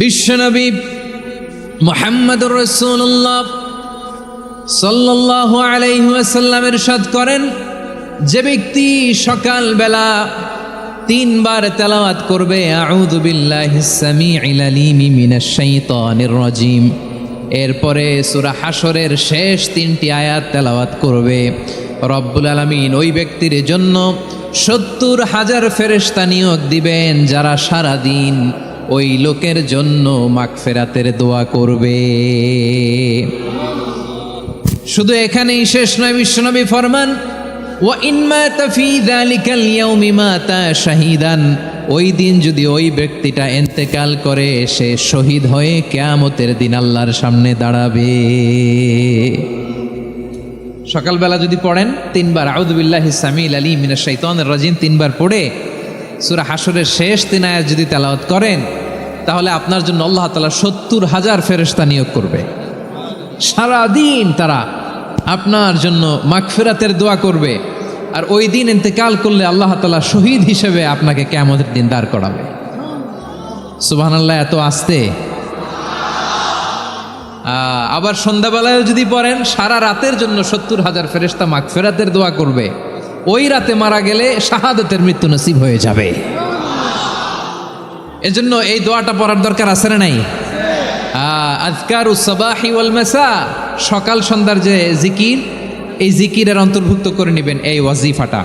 বিশ্বনবী মুহাম্মদুর রাসূলুল্লাহ সাল্লাল্লাহু আলাইহি ওয়াসাল্লাম ইরশাদ করেন, যে ব্যক্তি সকালবেলা তিনবার তেলাওয়াত করবে আউযু বিল্লাহিস সামিউল আলিম মিনাশ শাইতানির রাজিম, এরপরে সূরা হাশরের শেষ তিনটি আয়াত তেলাওয়াত করবে, রব্বুল আলামিন ওই ব্যক্তির জন্য ৭০,০০০ ফেরেশতা নিয়োগ দিবেন যারা সারাদিন ওই লোকের জন্য মাগফিরাতের দোয়া করবে। শুধু এখানেই শেষ নয়, বিশ্বনবী ফরমান ওয়া ইন মাতা ফি যালিকাল ইয়াউমি মাতা শাহীদান, ওই দিন যদি ওই ব্যক্তিটা ইন্তেকাল করে সে শহীদ হয়ে কিয়ামতের দিন আল্লাহর সামনে দাঁড়াবে। সকালবেলা যদি পড়েন তিনবার আউযু বিল্লাহিস সামিউল আলিম মিনাশ শাইতানির রাজিম তিনবার পড়ে সূরা হাশরের শেষ তিন আয়াত যদি তেলাওয়াত করেন, তাহলে আপনার জন্য আল্লাহ তাআলা ৭০,০০০ ফেরেশতা নিয়োগ করবে। সারাদিন তারা আপনার জন্য মাগফিরাতের দোয়া করবে, আর ওই দিন ইন্তেকাল করলে আল্লাহ তাআলা শহীদ হিসেবে আপনাকে কিয়ামতের দিন দাঁড় করাবে। সুবহানাল্লাহ, এত আস্তে। আবার সন্ধ্যাবেলায় যদি পড়েন, সারা রাতের জন্য ৭০,০০০ ফেরেশতা মাগফিরাতের দোয়া করবে। ওই রাতে মারা গেলে শাহাদাতের মৃত্যু নসিব হয়ে যাবে। এজন্য এই দোয়াটা পড়ার দরকার আছে না নাই? আযকারুস সাবাহি ওয়াল মাসা, সকাল সন্ধ্যার যে জিকির, এই জিকিরের অন্তর্ভুক্ত করে নেবেন এই ওয়াজিফাটা।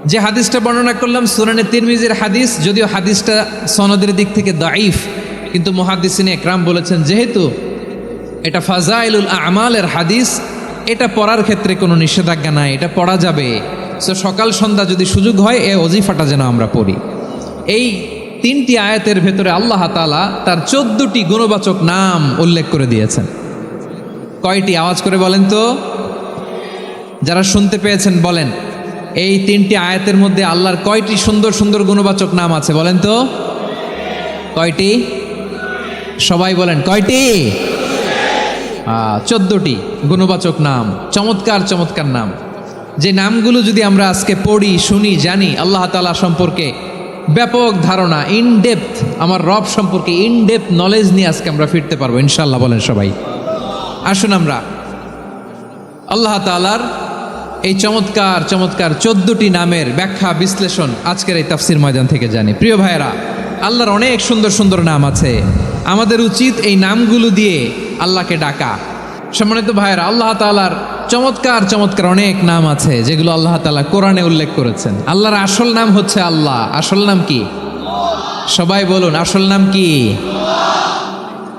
যে হাদিসটা বর্ণনা করলাম সুনানে তিরমিজির হাদিস, যদিও হাদিসটা সনদের দিক থেকে দাঈফ, কিন্তু মুহাদ্দিসিনে একরাম বলেছেন যেহেতু এটা ফাজাইলুল আমালের হাদিস, এটা পড়ার ক্ষেত্রে কোনো নিষেধাজ্ঞা নাই, এটা পড়া যাবে। সো সকাল সন্ধ্যা যদি সুযোগ হয় এই ওয়াজিফাটা যেন আমরা পড়ি। এই তিনটি আয়াতের ভেতরে আল্লাহ তাআলা তার 14টি গুণবাচক নাম উল্লেখ করে দিয়েছেন। কয়টি? আওয়াজ করে বলেন তো, যারা শুনতে পেয়েছেন বলেন, এই তিনটি আয়াতের মধ্যে আল্লাহর কয়টি সুন্দর সুন্দর গুণবাচক নাম আছে বলেন তো? কয়টি? সবাই বলেন কয়টি? 14টি গুণবাচক নাম, চমৎকার চমৎকার নাম। যে নামগুলো যদি আমরা আজকে পড়ি, শুনি, জানি, আল্লাহ তাআলা সম্পর্কে ব্যাপক ধারণা, ইনডেপথ, আমার রব সম্পর্কে ইনডেপথ নলেজ নিয়ে আজকে আমরা ফিরতে পারবো ইনশাআল্লাহ। বলেন সবাই। আসুন আমরা আল্লাহ তাআলার এই চমৎকার চমৎকার 14টি নামের ব্যাখ্যা বিশ্লেষণ আজকের এই তাফসীর ময়দান থেকে জানি। প্রিয় ভাইয়েরা, আল্লাহর অনেক সুন্দর সুন্দর নাম আছে, আমাদের উচিত এই নামগুলো দিয়ে আল্লাহকে ডাকা। সম্মানিত ভাইয়েরা, আল্লাহ তাআলার চমৎকার চমৎকার অনেক নাম আছে যেগুলো আল্লাহ তাআলা কোরআনে উল্লেখ করেছেন। আল্লাহর আসল নাম হচ্ছে আল্লাহ। আসল নাম কি? সবাই বলুন, আসল নাম কি?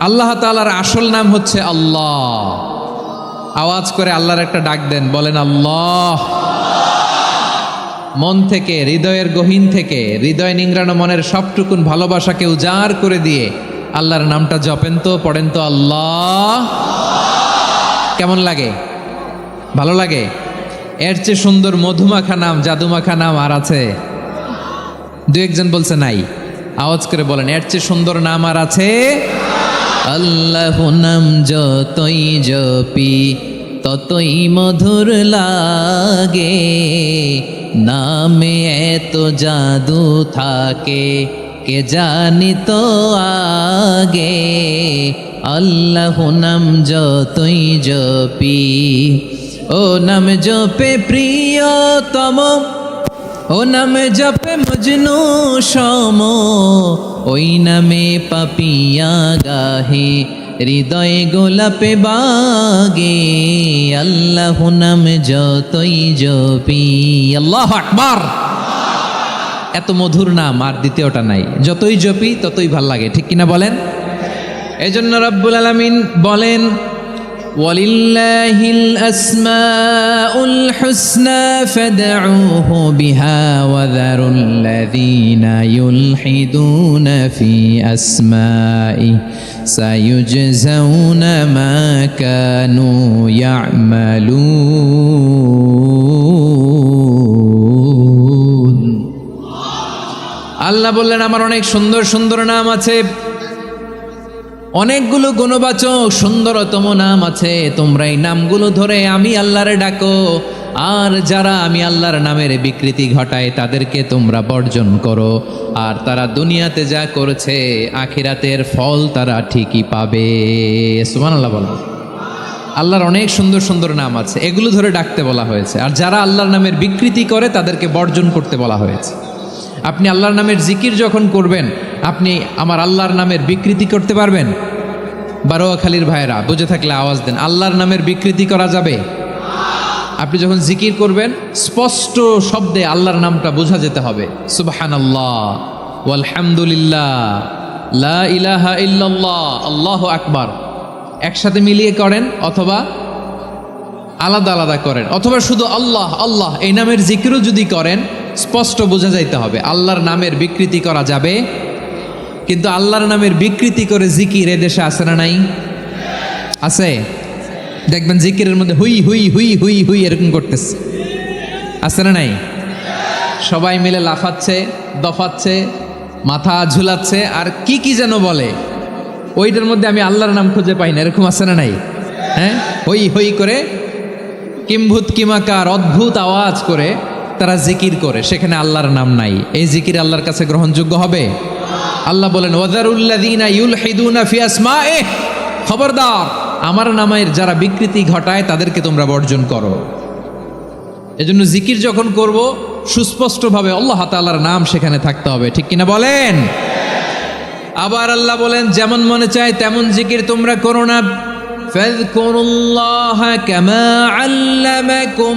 আল্লাহ তাআলার আসল নাম হচ্ছে আল্লাহ। আওয়াজ করে আল্লাহর একটা ডাক দেন, বলেন আল্লাহ। মন থেকে, হৃদয়ের গহীন থেকে, হৃদয় নিংড়ানো মনের সবটুকুন ভালোবাসাকে উজাড় করে দিয়ে আল্লাহর নামটা জপেন তো, পড়েন তো আল্লাহ। কেমন লাগে? ভালো লাগে? এর চেয়ে সুন্দর মধুমাখা নাম, জাদুমাখা নাম আর আছে? দু একজন বলছে নাই। আওয়াজ করে বলেন, এর চেয়ে সুন্দর নাম আর আছে? আল্লাহ নাম যতই জপি ততই মধুর লাগে, নামে এত জাদু থাকে কে জানি তো আগে। আল্লাহ নাম যতই জপি, ও নাম জপে প্রিয়তম, ও নামে জপে মজনু সম, ওই নামে পাপিয়া গাহে হৃদয়ে গোলাপে বাগে। আল্লাহ নাম যতই জপি। আল্লাহু আকবার। এত মধুর নাম আর দ্বিতীয়টা নাই, যতই জপি ততই ভাল লাগে, ঠিক কিনা বলেন? এজন্য রব্বুল আলামিন বলেন, ওয়ালিল্লাহিল আসমাউল হুসনা ফাদউহু বিহা ওয়া যারুল্লাযীনা ইউলহিদুনা ফি আসমাই সায়ুজজাউনা মা কানু ইয়ামালুন। আল্লাহ বললেন, আমার অনেক সুন্দর সুন্দর নাম আছে, অনেকগুলো গুণবাচক সুন্দরতম নাম আছে, তোমরা এই নামগুলো ধরে আমি আল্লাহরে ডাকো। আর যারা আমি আল্লাহর নামের বিকৃতি ঘটায় তাদেরকে তোমরা বর্জন করো। আর তারা দুনিয়াতে যা করেছে আখিরাতের ফল তারা ঠিকই পাবে। সুবহানাল্লাহ বলো। আল্লাহর অনেক সুন্দর সুন্দর নাম আছে, এগুলো ধরে ডাকতে বলা হয়েছে। আর যারা আল্লাহর নামের বিকৃতি করে তাদেরকে বর্জন করতে বলা হয়েছে। আপনি আল্লাহর নামের জিকির যখন করবেন, আপনি আমার আল্লাহর নামের বিকৃতি করতে পারবেন? বারোয়াখালীর ভাইয়েরা বুঝে থাকলে আওয়াজ দেন, আল্লাহর নামের বিকৃতি করা যাবে? আপনি যখন জিকির করবেন স্পষ্ট শব্দে আল্লাহর নামটা বোঝা যেতে হবে। সুবহানাল্লাহ, ওয়ালহামদুলিল্লাহ, লা ইলাহা ইল্লাল্লাহ, আল্লাহু আকবার। একসাথে মিলিয়ে করেন অথবা আলাদা আলাদা করেন, অথবা শুধু আল্লাহ আল্লাহ এই নামের জিকিরও যদি করেন স্পষ্ট বোঝা যাইতে হবে। আল্লাহর নামের বিকৃতি করা যাবে, কিন্তু আল্লাহর নামের বিকৃতি করে জিকির এদেশে আছে না নাই? আছে। দেখবেন জিকিরের মধ্যে হুই হুই হুই হুই হুই এরকম করতেছে, আছে না নাই? সবাই মিলে লাফাচ্ছে, দফাচ্ছে, মাথা ঝুলাচ্ছে, আর কি কি যেন বলে, ওইটার মধ্যে আমি আল্লাহর নাম খুঁজে পাই না, এরকম আছে না নাই? হ্যাঁ, হই হই করে কিম্ভূত কিমাকার অদ্ভুত আওয়াজ করে তারা জিকির করে, সেখানে আল্লাহর নাম নাই। এই জিকির আল্লাহর কাছে গ্রহণযোগ্য হবে? আল্লাহ বলেন ওয়াযারুল্লাযীনা ইউলহিদুনা ফি আসমাইহি, খবরদার আমার নামের যারা বিকৃতি ঘটায় তাদেরকে তোমরা বর্জন করো। এজন্য জিকির যখন করব সুস্পষ্টভাবে আল্লাহ তাআলার নাম সেখানে থাকতে হবে, ঠিক কিনা বলেন? আবার আল্লাহ বলেন যেমন মনে চায় তেমন জিকির তোমরা করো না। ফাযকুরুল্লাহা কামা আল্লামাকুম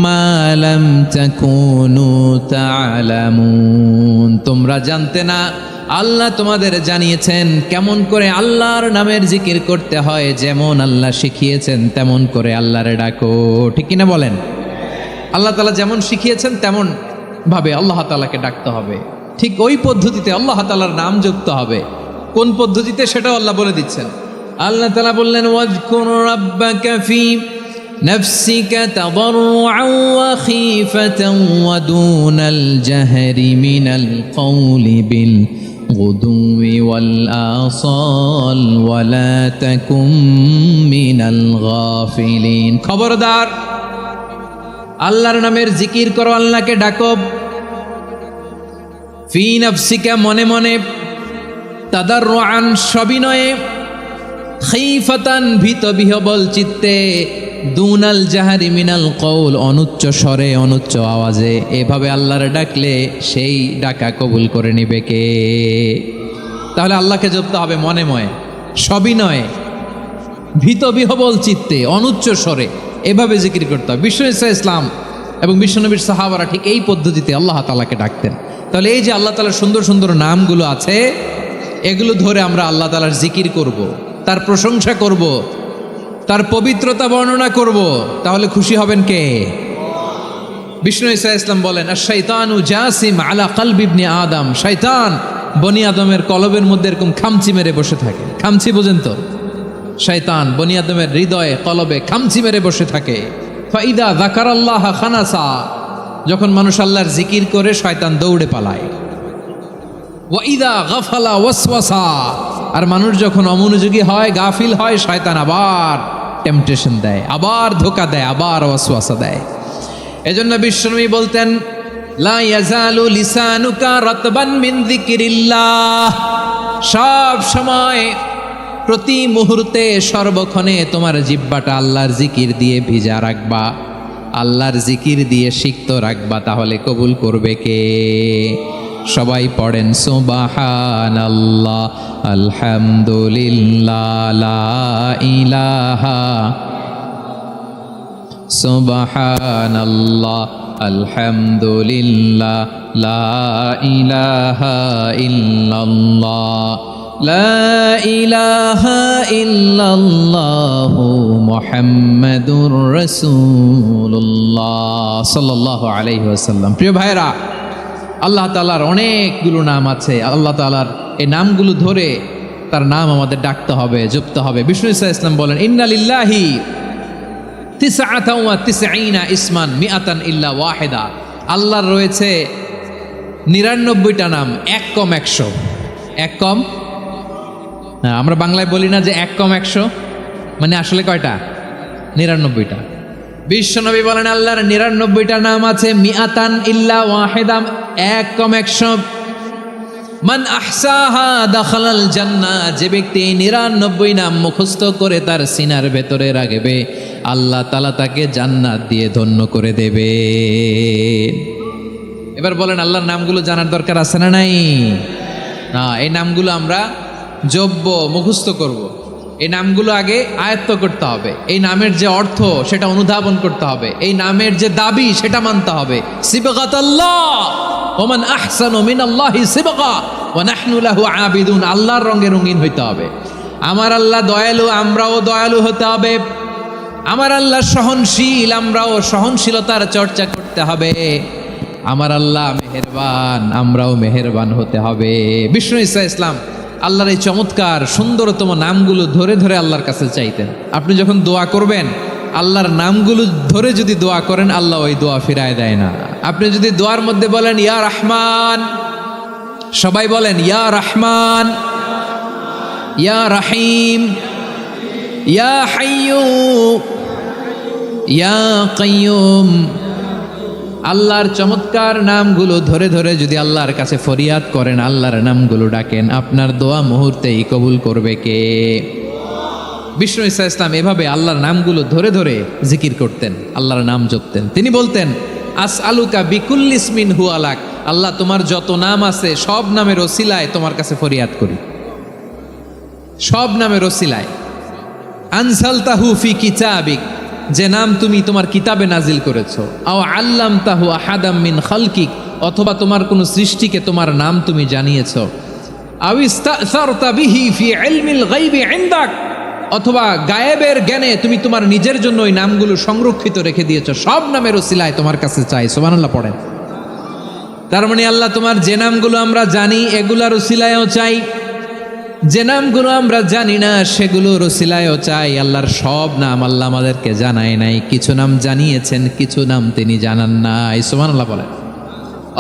মা লাম তাকুনু তা'লামুন, তোমরা জানতে না, আল্লাহ তোমাদের জানিয়েছেন কেমন করে আল্লাহর নামের জিকির করতে হয়, যেমন আল্লাহ শিখিয়েছেন তেমন করে আল্লাহরে ডাকো, ঠিক কিনা বলেন? আল্লাহ তাআলা যেমন শিখিয়েছেন তেমন ভাবে আল্লাহ তাআলাকে ডাকতে হবে, ঠিক ওই পদ্ধতিতে আল্লাহ তাআলার নাম যুক্ত হবে। কোন পদ্ধতিতে সেটাও আল্লাহ বলে দিচ্ছেন। আল্লাহ তাআলা বললেন ওয়াজকুর রাব্বাকা ফি নাফসিকা তাদাররুআন ওয়া খীফাতান ওয়া দুনাল জাহরি মিনাল কওলি বিল গুদুওয়ি ওয়াল আসাল ওয়া লা তাকুম মিনাল গাফিলিন, খবরদার আল্লাহর নামের জিকির করো, আল্লাহকে ডাকো। ফি নাফসিকা মনে মনে, তাদাররুআন সবিনয়ে, খীফাতান ভীত বিহবল চিত্তে, দুনাল জাহারি মিনাল কওল অনুচ্চ স্বরে অনুচ্চ আওয়াজে। এভাবে আল্লাহর ডাকলে সেই ডাকা কবুল করে নিবে কে? তাহলে আল্লাহকে জপতে হবে মনে মনে, সবিনয়ে, ভীত বিহবল চিত্তে, অনুচ্চ স্বরে, এভাবে জিকির করতে হবে। বিশ্ব ইসলাম এবং বিশ্বনবীর সাহাবারা ঠিক এই পদ্ধতিতে আল্লাহ তাআলাকে ডাকতেন। তাহলে এই যে আল্লাহ তাআলার সুন্দর সুন্দর নামগুলো আছে, এগুলো ধরে আমরা আল্লাহ তাআলার জিকির করব, তার প্রশংসা করব, তার পবিত্রতা বর্ণনা করব, তাহলে খুশি হবেন কে? বিষ্ণু ঈসা ইসলাম বলেন আশ-শাইতানু জাসিম আলা কলবি ইবনে আদম, শয়তান বনি আদমের কলবের মধ্যে এরকম খামচি মেরে বসে থাকে। খামচি বোঝেন তো? শয়তান বনি আদমের হৃদয়ে কলবে খামচি মেরে বসে থাকে। ফাইদা যাকারাল্লাহ খানাসা, যখন মানুষ আল্লাহর জিকির করে শয়তান দৌড়ে পালায়। ওয়াইদা গাফালা ওয়াসওয়াসা, আর মানুষ যখন অমনোযোগী হয়, গাফিল হয়, শয়তান আবার টেম্পটেশন দেয়, আবার ধোঁকা দেয়, আবার ওয়াসওয়াসা দেয়। এজন্য বিশ্বনবী বলতেন লা ইয়াজালু লিসানুকা রাতবান মিন যিকরিল্লাহ, সব সময় প্রতি মুহূর্তে সর্বক্ষণে তোমার জিহ্বাটা আল্লাহর জিকির দিয়ে ভিজা রাখবা, আল্লাহর জিকির দিয়ে সিক্ত রাখবা, তাহলে কবুল করবে কে? সবাই পড়েন সুবহানাল্লাহ আলহামদুলিল্লাহ লা ইলাহা, সুবহানাল্লাহ আলহামদুলিল্লাহ লা ইলাহা ইল্লাল্লাহ, লা ইলাহা ইল্লাল্লাহু মুহাম্মাদুর রাসূলুল্লাহ সাল্লাল্লাহু আলাইহি ওয়াসাল্লাম। প্রিয় ভাইরা, আল্লাহ তাআলার অনেকগুলো নাম আছে। আল্লাহ তাআলার এই নামগুলো ধরে তার নাম আমাদের ডাকতে হবে, জপতে হবে। বিষ্ণু ঈসা ইসলাম বলেন ইন্না লিল্লাহি তিসআতান ওয়া তিসঈনা ইসমান মিআতান ইল্লা ওয়াহিদা, আল্লাহর রয়েছে 99টা নাম, এক কম 100। এক কম আমরা বাংলায় বলি না যে 1 কম 100, মানে আসলে কয়টা? 99টা। বিশ্বনবী বলেন আল্লাহর 99টা নাম আছে, মিআতান ইল্লা ওয়াহিদা, 1 কম 100। মান আহসাহা দাখালাল জান্নাহ, যে ব্যক্তি এই 99 নাম মুখস্থ করে তার সিনার ভেতরে রাখবে, আল্লাহ তাআলা তাকে জান্নাত দিয়ে ধন্য করে দেবে। এবার বলেন আল্লাহর নামগুলো জানার দরকার আছে না নাই? না, এই নামগুলো আমরা যোগ্য মুখস্থ করব। এই নামগুলো আগে আয়ত্ত করতে হবে। এই নামের যে অর্থ সেটা অনুধাবন করতে হবে। এই নামের যে দাবি সেটা মানতে হবে। সিবগাতাল্লাহ ওয়া মান আহসানু মিনাল্লাহি সিবগা ওয়া নাহনু লাহু আবিদুন। আল্লাহর রঙে রঙিন হইতে হবে। আমার আল্লাহ দয়ালু, আমরাও দয়ালু হতে হবে। আমার আল্লাহ সহনশীল, আমরাও সহনশীলতার চর্চা করতে হবে। আমার আল্লাহ মেহেরবান, আমরাও মেহেরবান হতে হবে। বিষ্ণু ঈসা ইসলাম আল্লাহর এই চমৎকার সুন্দরতম নামগুলো ধরে ধরে আল্লাহর কাছে চাইতেন। আপনি যখন দোয়া করবেন, আল্লাহর নামগুলো ধরে যদি দোয়া করেন, আল্লাহ ওই দোয়া ফিরায় দেয় না। আপনি যদি দোয়ার মধ্যে বলেন ইয়া রহমান, সবাই বলেন ইয়া রহমান, ইয়া রাহিম, ইয়া হাইয়্যু, ইয়া কাইয়্যুম, আল্লাহর চমৎকার নামগুলো ধরে ধরে যদি আল্লাহর কাছে ফরিয়াদ করেন, আল্লাহর নামগুলো ডাকেন, আপনার দোয়া মুহূর্তেই কবুল করবে কে? বিষ্ণু ঈসা ইসলাম এভাবে আল্লাহর নামগুলো ধরে ধরে জিকির করতেন, আল্লাহর নাম জপতেন। তিনি বলতেন আসআলুকা বিকুল্লি ইসমিন হুয়া লাক, আল্লাহ তোমার যত নাম আছে সব নামের ওসিলায় তোমার কাছে ফরিয়াদ করি, সব নামের ওসিলায়। আনসালতাহু ফি কিতাবিক, যে নাম তুমি তোমার কিতাবে নাজিল করেছো। আও আল্লামতাহু আহাদাম মিন খালকিক, অথবা তোমার কোনো সৃষ্টিকে তোমার নাম তুমি জানিয়েছো। আও ইস্তাসারতা বিহি ফি ইলমিল গায়বি ইনদাক, অথবা গায়েবের জ্ঞানে তুমি তোমার নিজের জন্য ওই নামগুলো সংরক্ষিত রেখে দিয়েছো। সব নামের ওসিলায় তোমার কাছে চাই। সুবহানাল্লাহ পড়েন। তার মানে আল্লাহ তোমার যে নামগুলো আমরা জানি এগুলার ওসিলায়ও চাই, যে নামগুলো আমরা জানি না সেগুলোর ওসিলায়ও চাই। আল্লাহর সব নাম আল্লাহ আমাদেরকে জানায় নাই, কিছু নাম জানিয়েছেন, কিছু নাম তিনি জানান নাই। সুবহানাল্লাহ বলেন।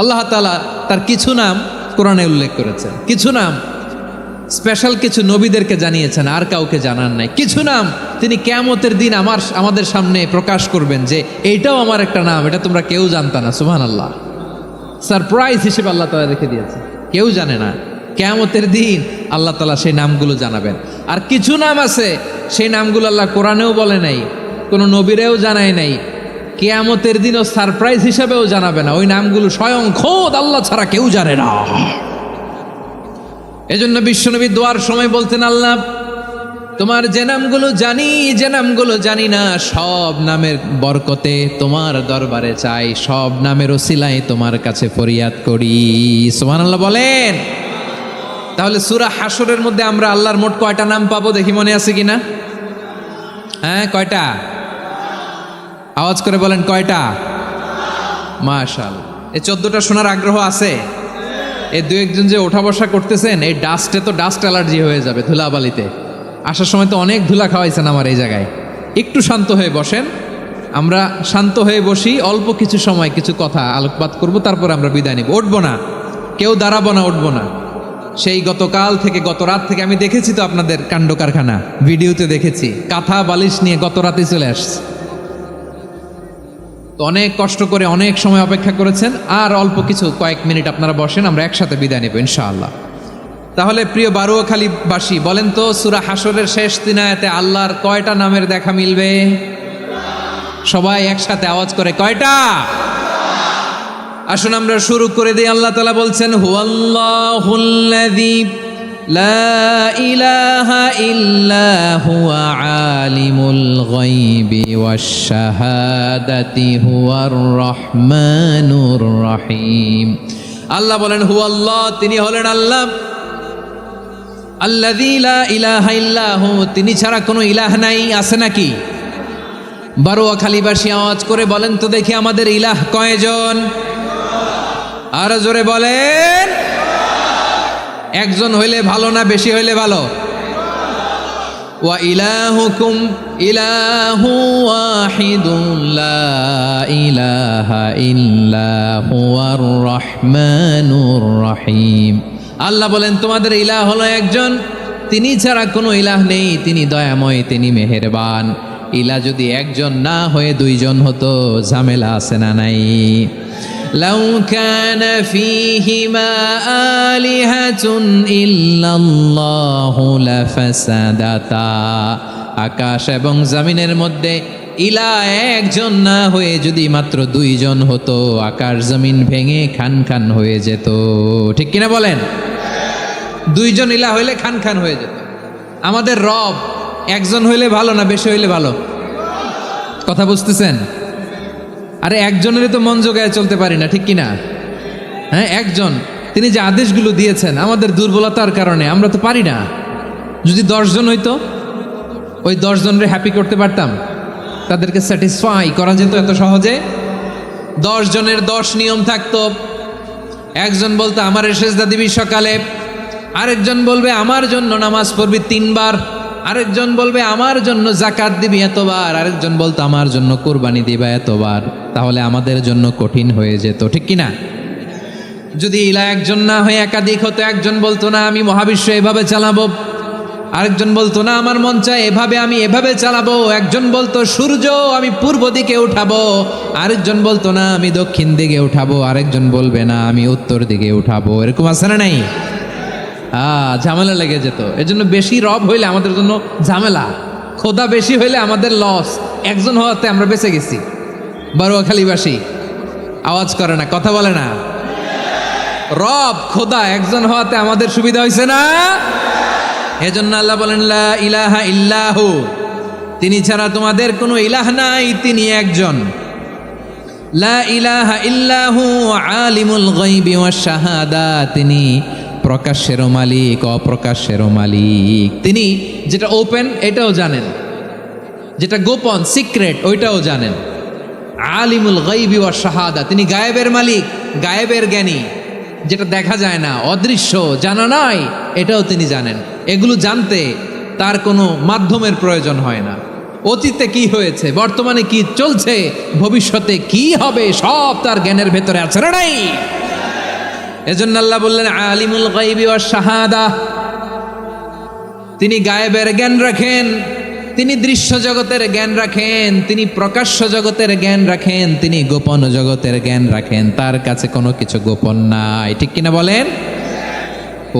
আল্লাহ তাআলা তার কিছু নাম কোরআনে উল্লেখ করেছেন, কিছু নাম স্পেশাল কিছু নবীদেরকে জানিয়েছেন, আর কাউকে জানান নাই। কিছু নাম তিনি কিয়ামতের দিন আমাদের সামনে প্রকাশ করবেন যে এইটাও আমার একটা নাম, এটা তোমরা কেউ জানতা না। সুবহানাল্লাহ, সারপ্রাইজ হিসেবে আল্লাহ তাআলা রেখে দিয়েছে, কেউ জানে না। কিয়ামতের দিন আল্লাহ তাআলা সেই নামগুলো জানাবেন। আর কিছু নাম আছে সেই নামগুলো আল্লাহ কোরআনেও বলে নাই, কোনো নবীরেও জানায় নাই, কিয়ামতের দিনও সারপ্রাইজ হিসেবেও জানাবে না। ওই নামগুলো স্বয়ং খোদ আল্লাহ ছাড়া কেউ জানে না। এজন্য বিশ্বনবী দোয়ার সময় বলতেন, আল্লাহ তোমার যে নামগুলো জানি, যে নামগুলো জানি না, সব নামের বরকতে তোমার দরবারে চাই, সব নামের ওসিলায় তোমার কাছে ফরিয়াদ করি। সুবহানাল্লাহ বলেন। তাহলে সূরা হাশরের মধ্যে আমরা আল্লাহর মোট কয়টা নাম পাবো দেখি, মনে আছে কিনা? হ্যাঁ, কয়টা? আওয়াজ করে বলেন কয়টা? মাশাআল্লাহ। এই 14টা শোনার আগ্রহ আছে? এই দু একজন যে ওঠা বসা করতেছেন, এই ডাস্টে তো ডাস্ট অ্যালার্জি হয়ে যাবে, ধুলাবালিতে। আসার সময় তো অনেক ধুলা খাওয়াইছেন আমার এই জায়গায়। একটু শান্ত হয়ে বসেন, আমরা শান্ত হয়ে বসি, অল্প কিছু সময় কিছু কথা আলোকপাত করব, তারপর আমরা বিদায় নিব। উঠবো না, কেউ দাঁড়াবো না, উঠবো না। সেই গতকাল থেকে, গত রাত থেকে আমি দেখেছি তো আপনাদের কাণ্ড কারখানা, ভিডিওতে দেখেছি, কাঁথা বালিশ নিয়ে গত রাতে চলে আসছে। তো অনেক কষ্ট করে অনেক সময় অপেক্ষা করেছেন, আর অল্প কিছু কয়েক মিনিট আপনারা বসেন, আমরা একসাথে বিদায় নেব ইনশাআল্লাহ। তাহলে প্রিয় বারুয়াখালীবাসী, বলেন তো সূরা হাশরের শেষ 3 আয়াতে আল্লাহর কয়টা নামের দেখা মিলবে? সবাই একসাথে আওয়াজ করে কয়টা? আসুন আমরা শুরু করে দিই। আল্লাহ তাআলা বলছেন, হুয়াল্লাহুল্লাযী লা ইলাহা ইল্লা হুয়া আলিমুল গায়বি ওয়াশ শাহাদাতি হুয়ার রহমানুর রহিম। আল্লাহ বলেন হুয়াল্লাহ, তিনি হলেন আল্লাহ। আল্লাযী লা ইলাহা ইল্লা হু, তিনি ছাড়া কোনো ইলাহ নাই। আছে নাকি? বারুয়াখালীবাসী আওয়াজ করে বলেন তো দেখি, আমাদের ইলাহ কয়জন? আর জোরে বলেন। একজন হইলে ভালো না বেশি হইলে ভালো? ওয়া ইলাহুকুম ইলাহু ওয়াহিদুন লা ইলাহা ইল্লা হুয়ার রহমানুর রহিম। আল্লাহ বলেন তোমাদের ইলাহ হলো একজন, তিনি ছাড়া কোনো ইলাহ নেই, তিনি দয়াময়, তিনি মেহেরবান। ইলা যদি একজন না হয়ে দুইজন হতো, ঝামেলা আছে না নাই? লাউ কানা ফীহিমা আলিহাতুন ইল্লাল্লাহু লাফাসাদাতা, আকাশ এবং জমিনের মধ্যে ইলা একজন না হয়ে যদি মাত্র দুইজন হতো, আকাশ জমিন ভেঙে খান খান হয়ে যেত। ঠিক কিনা বলেন? দুইজন ইলা হইলে খান খান হয়ে যেত। আমাদের রব একজন হইলে ভালো না বেশি হইলে ভালো? কথা বুঝতেছেন? আরে একজনেরই তো মন জোগায় চলতে পারি না, ঠিক কিনা? হ্যাঁ, একজন, তিনি যে আদেশগুলো দিয়েছেন আমাদের দুর্বলতার কারণে আমরা তো পারি না। যদি 10 জন হইতো, ওই 10 জনের হ্যাপি করতে পারতাম, তাদেরকে স্যাটিসফাই করা যেত এত সহজে? 10 জনের 10 নিয়ম থাকতো। একজন বলতো আমার সেজদা দিবি সকালে, আরেকজন বলবে আমার জন্য নামাজ পড়বি 3 বার, আরেকজন বলবে আমার জন্য যাকাত দিবি এতবার, আরেকজন বলতো আমার জন্য কুরবানি দিবা এতবার। তাহলে আমাদের জন্য কঠিন হয়ে যেত, ঠিক কিনা? যদি ইলা একজন না হয়ে একাধিক হতো, একজন বলতো না আমি মহাবিশ্ব এভাবে চালাবো, আরেকজন বলতো না আমার মন চায় এভাবে, আমি এভাবে চালাবো, একজন বলতো সূর্য আমি পূর্ব দিকে উঠাবো, আরেকজন বলতো না আমি দক্ষিণ দিকে উঠাবো, আরেকজন বলবে না আমি উত্তর দিকে উঠাবো। এরকম আছে না নাই? ঝামেলা লেগে যেত। এজন্য বেশি রব হইলে আমাদের জন্য ঝামেলা, খোদা বেশি হইলে আমাদের লস। একজন হওয়াতে আমরা বেঁচে গেছি। বারুয়াখালীবাসী আওয়াজ করে না, কথা বলে না। রব খোদা একজন হওয়াতে আমাদের সুবিধা হয়েছে না? এজন্য আল্লাহ বলেন লা ইলাহা ইল্লাহু, তিনি ছাড়া তোমাদের কোনো ইলাহ নাই, তিনি একজন। লা ইলাহা ইল্লাহু আলিমুল গায়বি ওয়াশ শাহাদা, তিনি প্রকাশ্যেরও মালিক অপ্রকাশ্যেরও মালিক। তিনি যেটা ওপেন এটাও জানেন, যেটা গোপন সিক্রেট ওইটাও জানেন। আলিমুল গায়বি ওয়াশ শাহাদা, তিনি গায়েবের মালিক, গায়েবের জ্ঞানী, যেটা দেখা যায় না, অদৃশ্য, জানা নাই, এটাও তিনি জানেন। এগুলো জানতে তার কোনো মাধ্যমের প্রয়োজন হয় না। অতীতে কি হয়েছে, বর্তমানে কি চলছে, ভবিষ্যতে কি হবে, সব তার জ্ঞানের ভেতরে আছে না নাই? এজন্য আল্লাহ বললেন আলিমুল গায়বি ওয়াশ শাহাদা, তিনি গায়েবের জ্ঞান রাখেন, তিনি দৃশ্য জগতের জ্ঞান রাখেন, তিনি প্রকাশ্য জগতের জ্ঞান রাখেন, তিনি গোপন জগতের জ্ঞান রাখেন। তার কাছে কোনো কিছু গোপন নাই, ঠিক কিনা বলেন?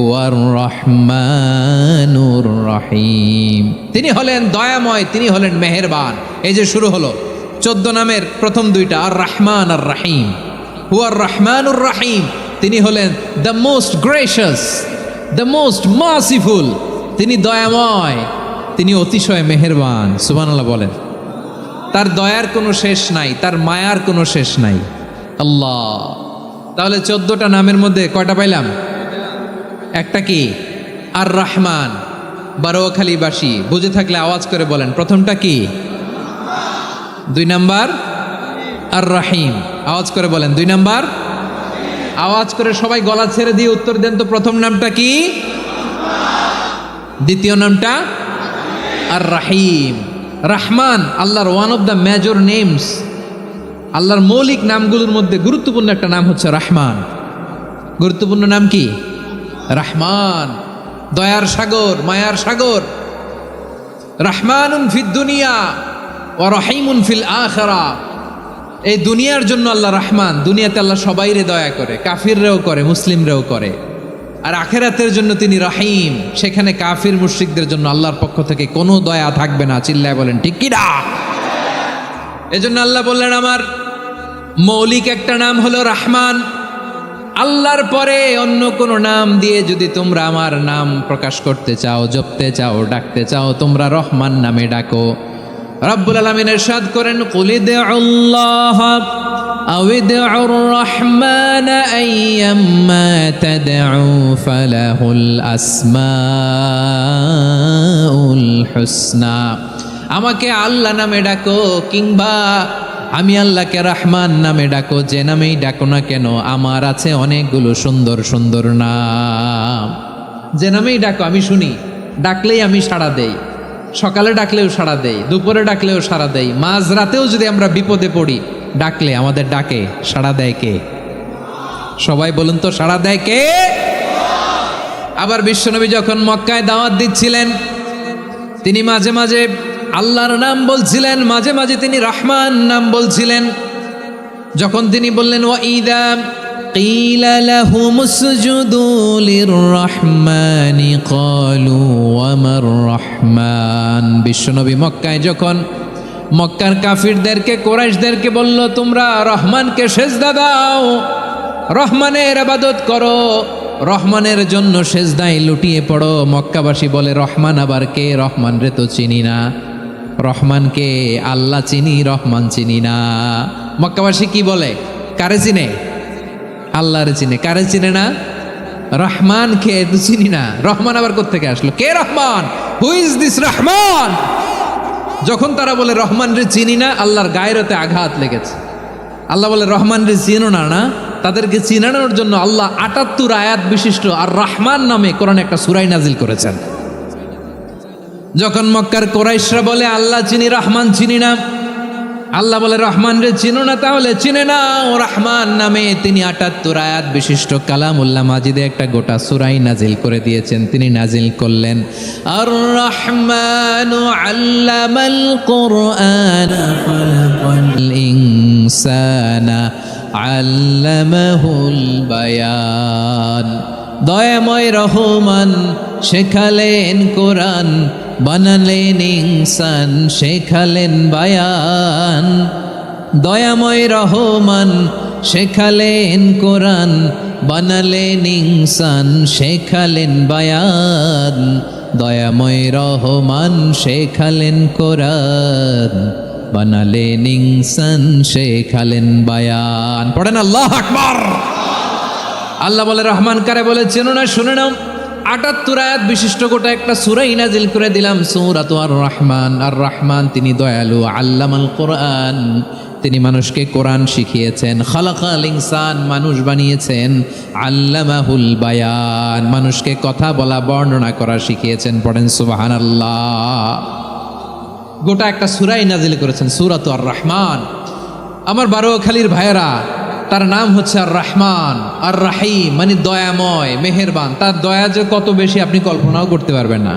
ওয়ার রহমানুর রহিম, তিনি হলেন দয়াময়, তিনি হলেন মেহেরবান। এই যে শুরু হলো 14 নামের প্রথম 2টা, আর রহমান আর রহিম। ওয়ার রহমানুর রহিম, তিনি হলেন the most gracious, the most merciful, তিনি দয়াময়, তিনি অতিশয় মেহেরবান। সুবহানাল্লাহ বলেন। তার দয়ার কোনো শেষ নাই, তার মায়ার কোনো শেষ নাই। আল্লাহ, তাহলে 14টা নামের মধ্যে কয়টা পাইলাম? একটা কি? আর রহমান। বারোয়াখালীবাসী বুঝে থাকলে আওয়াজ করে বলেন, প্রথমটা কি? 2 নাম্বার আর রহিম। আওয়াজ করে বলেন 2 নাম্বার। আওয়াজ করে সবাই গলা ছেড়ে দিয়ে উত্তর দেন তো, প্রথম নামটা কি? দ্বিতীয় নামটা? আর রাহিম। রহমান আল্লাহর one of the major names, আল্লাহর মৌলিক নামগুলোর মধ্যে গুরুত্বপূর্ণ একটা নাম হচ্ছে রহমান। গুরুত্বপূর্ণ নাম কি? রহমান, দয়ার সাগর, মায়ার সাগর। রহমানুন ফিদ দুনিয়া ওয়া রহিমুন ফিল আখিরা। এই দুনিয়ার জন্য আল্লাহ রহমান, দুনিয়াতে আল্লাহ সবাইরে দয়া করে, কাফিররাও করে, মুসলিমরাও করে। আর আখিরাতের জন্য তিনি রহিম, সেখানে কাফির মুশরিকদের জন্য আল্লাহর পক্ষ থেকে কোনো দয়া থাকবে না। চিল্লায় বলেন ঠিক কি না? এজন্য আল্লাহ বললেন আমার মৌলিক একটা নাম হলো রহমান। আল্লাহর পরে অন্য কোনো নাম দিয়ে যদি তোমরা আমার নাম প্রকাশ করতে চাও, জপতে চাও, ডাকতে চাও, তোমরা রহমান নামে ডাকো। রব্বুল আলামিন ইরশাদ করেন কুলিদুল্লাহ আউইদুর রহমান আইয়াম্মা তাদউ ফালাহুল আসমাউল হুসনা। আমাকে আল্লাহ নামে ডাকো কিংবা আমি আল্লাহকে রহমান নামে ডাকো, যে নামেই ডাকো না কেন আমার আছে অনেকগুলো সুন্দর সুন্দর নাম। যে নামেই ডাকো আমি শুনি, ডাকলেই আমি সাড়া দেই। সকালে ডাকলেও সাড়া দেই, দুপুরে ডাকলেও সাড়া দেই, মাঝ রাতেও যদি আমরা বিপদে পড়ি ডাকলে আমাদের ডাকে সাড়া দেয় কে? সবাই বলুন তো, সাড়া দেয় কে? আবার বিশ্বনবী যখন মক্কায় দাওয়াত দিচ্ছিলেন, তিনি মাঝে মাঝে আল্লাহর নাম বলছিলেন, মাঝে মাঝে তিনি রহমান নাম বলছিলেন। যখন তিনি বললেন ওয়াইদা কিলা লাহুমুসজুদু লিররহমানি ক্বালু ওয়ামার রহমান, বিশ্বনবী মক্কায় যখন মক্কার কাফিরদেরকে, কুরাইশদেরকে বলল তোমরা রহমানকে সেজদা দাও, রহমানের ইবাদত করো, রহমানের জন্য সেজদায় লুটিয়ে পড়ো, মক্কাবাসী বলে রহমান আবার কে? রহমান রে তো চিনি না। রহমানকে? আল্লাহ চিনি, রহমান চিনি না। মক্কাবাসী কি বলে? কারে চিনে? আল্লাহরে চিনে। কারে চিনে না? রহমান কে তো চিনি না। রহমান আবার কোত্থেকে আসলো? কে Rahman? Who is this Rahman? যখন তারা বলে রহমান রে চিনি না, আল্লাহর গায়রতে আঘাত লেগেছে। আল্লাহ বলে রহমান রে চিনো না, না? তাদেরকে চিনানোর জন্য আল্লাহ ৭৮ আয়াত বিশিষ্ট আর রহমান নামে কোরআনে একটা সূরা নাজিল করেছেন। যখন মক্কার কুরাইশরা বলে আল্লাহ চিনি, রহমান চিনি না, আল্লাহ বলে রহমান রে চিনো না, তাহলে চিনে নাও রহমান নামে তিনি ৭৮ আয়াত বিশিষ্ট কালামুল্লাহ মাজিদে একটা গোটা সূরাই নাজিল করে দিয়েছেন। তিনি নাজিল করলেন আর রহমানু আল্লামাল কুরআন খালাকাল ইনসানা আল্লামাহুল বায়ান, দয়াময় রহমান শেখালেন কোরআন, বানালেন ইনসান শেখালেন বায়ান। দয়াময় রহমান শেখালেন কোরআন, বানালেন ইনসান শেখালেন বায়ান। দয়াময় রহমান শেখালেন কোরআন, বানালেন ইনসান শেখালেন বায়ান। পড়েন আল্লাহু আকবার। আল্লাহ বলে রহমান কারে বলে চেনো না? শুনে নাও, ৭৮ আয়াত বিশিষ্ট গোটা একটা সূরা নাজিল করে দিলাম, সূরাতু আর রহমান। আর রহমান তিনি দয়ালু, আল্লামাল কোরআন তিনি মানুষকে কোরআন শিখিয়েছেন, খালাকাল ইনসান মানুষ বানিয়েছেন, আল্লামাহুল বায়ান মানুষকে কথা বলা বর্ণনা করা শিখিয়েছেন। পড়েন সুবহানাল্লাহ। গোটা একটা সূরাই নাজিল করেছেন, সূরাতু আর রহমান। আমার বারোখালীর ভাইয়েরা, তার নাম হচ্ছে আর রহমান আর রাহিম, মানে দয়াময়, মেহেরবান। তার দয়া যে কত বেশি আপনি কল্পনাও করতে পারবেন না,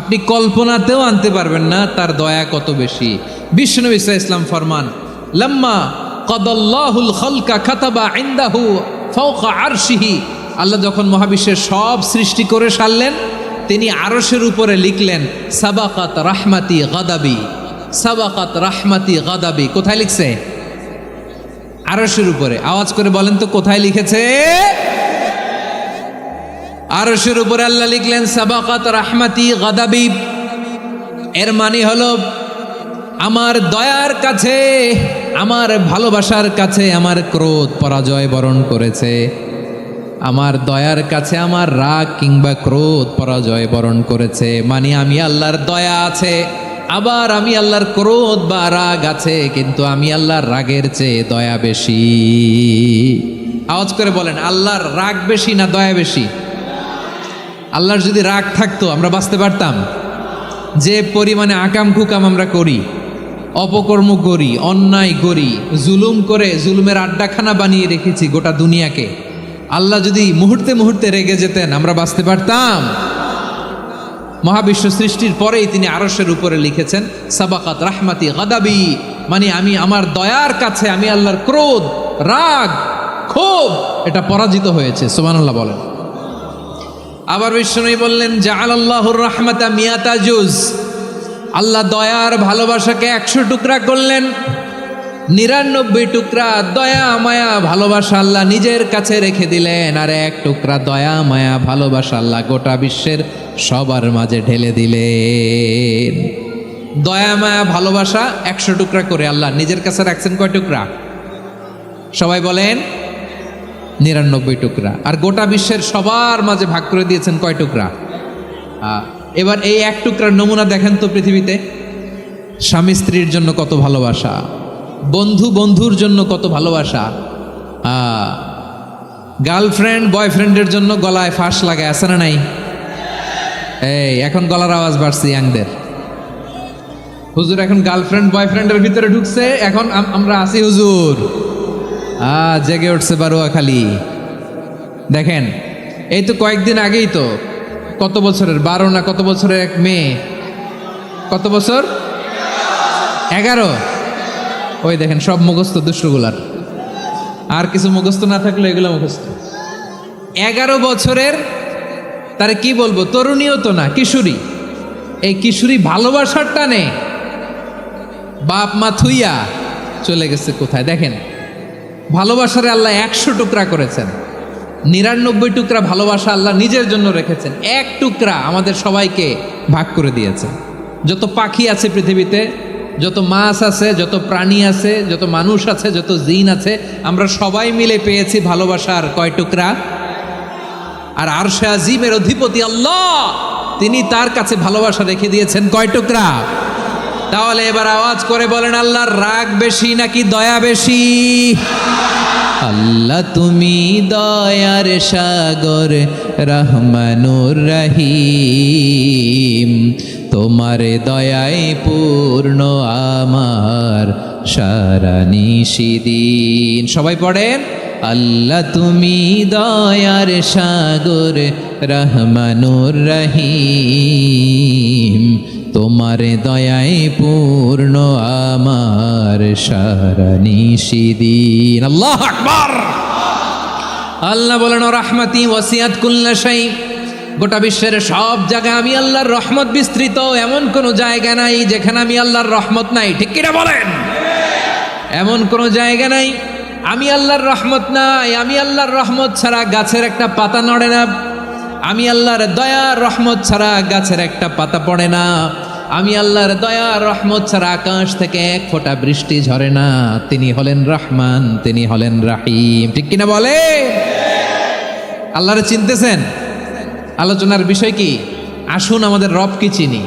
আপনি কল্পনাতেও আনতে পারবেন না তার দয়া কত বেশি। বিশ্বনবী সাল্লাল্লাহু আলাইহি ওয়াসাল্লাম ফরমান লাম্মা কাদাল্লাহুল খালকা কাতাবা ইনদাহু ফাওকা আরশিহি, আল্লাহ যখন মহাবিশ্বের সব সৃষ্টি করে সারলেন, তিনি আরশের উপরে লিখলেন সাবাকাত রাহমাতি গাদাবি, সাবাকাত রাহমাতি গাদাবি। কোথায় লিখছে? আরশের উপরে। আওয়াজ করে বলেন তো কোথায় লিখেছে? আরশের উপরে আল্লাহ লিখলেন সাবাকাত রাহমাতি গাদাবি। এর মানে হলো আমার দয়ার কাছে, আমার ভালোবাসার কাছে আমার ক্রোধ পরাজয় বরণ করেছে, আমার দয়ার কাছে আমার রাগ কিংবা ক্রোধ পরাজয় বরণ করেছে। মানে আমি আল্লাহর দয়া আছে, আবার আমি আল্লাহর ক্রোধ বা রাগ আছে, কিন্তু আমি আল্লাহর রাগের চেয়ে দয়া বেশি। আওয়াজ করে বলেন আল্লাহর রাগ বেশি না দয়া বেশি? আল্লাহর যদি রাগ থাকতো আমরা বাঁচতে পারতাম? যে পরিমাণে আকাম কুকাম আমরা করি, অপকর্ম করি, অন্যায় করি, জুলুম করে জুলুমের আড্ডাখানা বানিয়ে রেখেছি গোটা দুনিয়াকে, আল্লাহ যদি মুহূর্তে মুহূর্তে রেগে যেতেন আমরা বাঁচতে পারতাম? মহাবিশ্ব সৃষ্টির পরেই তিনি আরশের উপরে লিখেছেন সাবাকাত রাহমাতি গাদাবি, মানে আমি আমার দয়ার কাছে আমি আল্লাহর ক্রোধ, রাগ, ক্ষোভ এটা পরাজিত হয়েছে। সুবহানাল্লাহ বলেন। আবার বিষ্ণু বললেন জাআলাল্লাহুর রাহমাতা মিয়াতা জুজ, আল্লাহ দয়ার ভালোবাসাকে 100 টুকরা করলেন, 99 টুকরা দয়া মায়া ভালোবাসা আল্লাহ নিজের কাছে রেখে দিলেন, আর 1 টুকরা দয়া মায়া ভালোবাসা আল্লাহ গোটা বিশ্বের সবার মাঝে ঢেলে দিলেন। দয়া মায়া ভালোবাসা 100 টুকরা করে আল্লাহ নিজের কাছে রাখছেন কয় টুকরা? সবাই বলেন 99 টুকরা। আর গোটা বিশ্বের সবার মাঝে ভাগ করে দিয়েছেন কয় টুকরা? এবার এই 1 টুকরার নমুনা দেখেন তো পৃথিবীতে। স্বামী স্ত্রীর জন্য কত ভালোবাসা, বন্ধু বন্ধুর জন্য কত ভালোবাসা, গার্লফ্রেন্ড বয়ফ্রেন্ডের জন্য গলায় ফাঁস লাগায়, আছে না নাই? এই এখন গলার আওয়াজ বাড়ছে ইয়াংদের। হুজুর এখন গার্লফ্রেন্ড বয়ফ্রেন্ডের ভিতরে ঢুকছে, এখন আমরা আছি হুজুর। জেগে উঠছে বারোয়াখালী। দেখেন এই তো কয়েকদিন আগেই তো, কত বছরের 12 না কত বছরের এক মেয়ে, কত বছর, 11। ওই দেখেন সব মুখস্থ দুষ্টগুলার, আর কিছু মুখস্থ না থাকলে এগুলো মুখস্থ। 11 বছরের, তারে কি বলবো, তরুণীও তো না, কিশোরী। এই কিশোরী ভালোবাসার টানে বাপ মা থুইয়া চলে গেছে কোথায়। দেখেন ভালোবাসারে আল্লাহ 100 টুকরা করেছেন, 99 টুকরা ভালোবাসা আল্লাহ নিজের জন্য রেখেছেন, 1 টুকরা আমাদের সবাইকে ভাগ করে দিয়েছেন। যত পাখি আছে পৃথিবীতে, যত মাছ আছে, যত প্রাণী আছে, যত মানুষ আছে, যত জিন আছে, আমরা সবাই মিলে পেয়েছি ভালোবাসার কয় টুকরা। আর আরশে আজিমের অধিপতি আল্লাহ, তিনি তার কাছে ভালোবাসা রেখে দিয়েছেন কয় টুকরা। তাহলে এবার আওয়াজ করে বলেন, আল্লাহর রাগ বেশি নাকি দয়া বেশি? আল্লাহ তুমি দয়ার সাগর, রহমানুর রহিম, তোমার দয়ায় পূর্ণ আমার সারা নিশিদিন। সবাই পড়েন, আল্লাহ তুমি দয়ার সাগর, রহমানুর রহিম, তোমার দয়ায় পূর্ণ আমার সারা নিশিদিন। আল্লাহু আকবার। আল্লাহ বলেন, রাহমাতি ওয়াসিআত কুল্লা শাই, গোটা বিশ্বের সব জায়গায় আমি আল্লাহর রহমত বিস্তৃত, এমন কোনো জায়গা নাই যেখানে আমি আল্লাহর রহমত নাই। ঠিক কিনা বলেন? এমন কোনো জায়গা নাই আমি আল্লাহর রহমত নাই। আমি আল্লাহর রহমত ছাড়া গাছের একটা পাতা নড়ে না, আমি আল্লাহর দয়া রহমত ছাড়া গাছের একটা পাতা পড়ে না, আমি আল্লাহর দয়া রহমত ছাড়া আকাশ থেকে এক ফোঁটা বৃষ্টি ঝরে না। তিনি হলেন রহমান, তিনি হলেন রাহিম। ঠিক কিনা বলে? আল্লাহরে চিনতেছেন? আলোচনার বিষয় কি? আসুন আমাদের রব কি চিনি।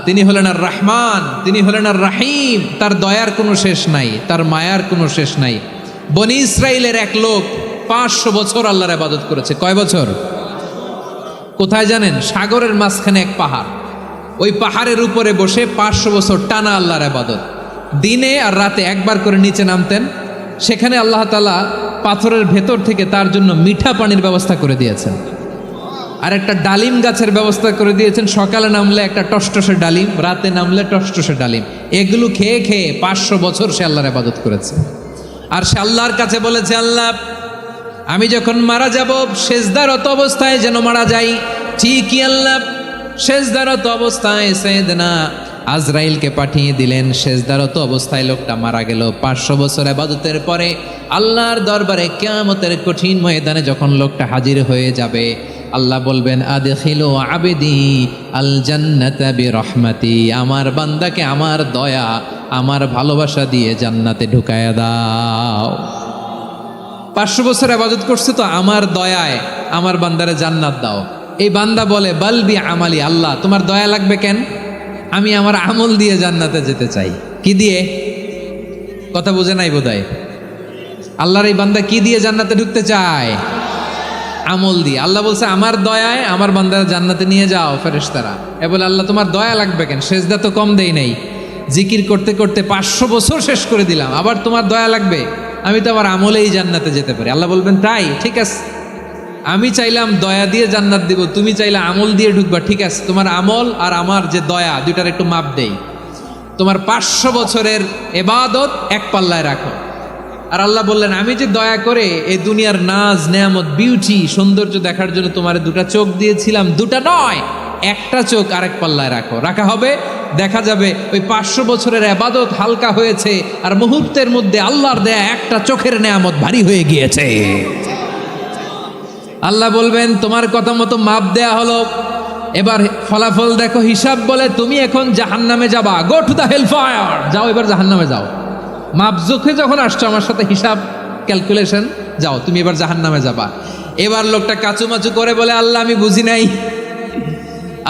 তিনি হলেন আর রহমান, তিনি হলেন আর রাহিম। তার দয়ার কোনো শেষ নাই, তার মায়ার কোনো শেষ নাই। বনি ইসরাইলের এক লোক 500 বছর আল্লাহর ইবাদত করেছে। কয় বছর? কোথায় জানেন? সাগরের মাঝখানে এক পাহাড়, ওই পাহাড়ের উপরে বসে 500 বছর টানা আল্লাহর ইবাদত। দিনে আর রাতে একবার করে নিচে নামতেন। সেখানে আল্লাহ তাআলা পাথরের ভেতর থেকে তার জন্য মিঠা পানির ব্যবস্থা করে দিয়েছেন, আর একটা ডালিম গাছের ব্যবস্থা করে দিয়েছেন। সকালে নামলে একটা টসটসে ডালিম, রাতে নামলে টসটসে ডালিম। এগুলো খেয়ে খেয়ে 500 বছর সে আল্লাহর ইবাদত করেছে। আর সে আল্লাহর কাছে বলেছে, আল্লাহ আমি যখন মারা যাব সেজদারত অবস্থায় যেন মারা যাই। ঠিকই আল্লাহ সেজদারত অবস্থায় সাইয়েদনা আজরাইলকে পাঠিয়ে দিলেন। সেজদারত অবস্থায় লোকটা মারা গেল। 500 বছর ইবাদতের পরে আল্লাহর দরবারে কিয়ামতের কঠিন ময়দানে যখন লোকটা হাজির হয়ে যাবে, আল্লাহ বলবেন, আদখিলু আবদি আল জান্নাতা বিরহমাতি, আমার বান্দাকে আমার দয়া, আমার ভালোবাসা দিয়ে জান্নাতে ঢুকায়া দাও। 500 বছর ইবাদত করছে তো, আমার দয়ায় আমার বান্দারে জান্নাত দাও। এই বান্দা বলে, বালবি আমালি, আল্লাহ তোমার দয়া লাগবে কেন? আমি আমার আমল দিয়ে জান্নাতে যেতে চাই। কি দিয়ে? কথা বুঝে নাই বোধহয়। আল্লাহর এই বান্দা কি দিয়ে জান্নাতে ঢুকতে চায়? আমল দিয়ে। আল্লাহ বলছে, আমার দয়ায় আমার বান্দারা জান্নাতে নিয়ে যাও ফেরেশতারা। এ বলে, আল্লাহ তোমার দয়া লাগবে কেন? সেজদা তো কম দেই নাই, জিকির করতে করতে 500 বছর শেষ করে দিলাম, আবার তোমার দয়া লাগবে? আমি তো আমার আমলেই জান্নাতে যেতে পারি। আল্লাহ বলবেন, তাই ঠিক আছে, আমি চাইলাম দয়া দিয়ে জান্নাত দিব, তুমি চাইলে আমল দিয়ে ঢুকবা। ঠিক আছে, তোমার আমল আর আমার যে দয়া, দুইটার একটু মাপ দেই। তোমার 500 বছরের ইবাদত এক পাল্লায় রাখো। আর আল্লাহ বললেন, আমি যে দয়া করে এই দুনিয়ার নাজ নেয়ামত বিউটি সৌন্দর্য দেখার জন্য তোমার 2টা চোখ দিয়েছিলাম, 2টা নয়, একটা চোখ আরেক পাল্লায় রাখো। রাখা হবে, দেখা যাবে ওই 500 বছরের ইবাদত হালকা হয়েছে, আর মুহূর্তের মধ্যে আল্লাহর দেয়া একটা চোখের নেয়ামত ভারী হয়ে গিয়েছে। আল্লাহ বলবেন, তোমার কথা মতো মাপ দেয়া হলো, এবার ফলাফল দেখো। হিসাব বলে, তুমি এখন জাহান্নামে যাবা, go to the hell fire, যাও এবার জাহান্নামে যাও। মাপ জোখে যখন আসছো আমার সাথে হিসাব ক্যালকুলেশন, যাও তুমি এবার জাহান্নামে যাবা। এবার লোকটা কাচুমাচু করে বলে, আল্লাহ আমি বুঝি নাই,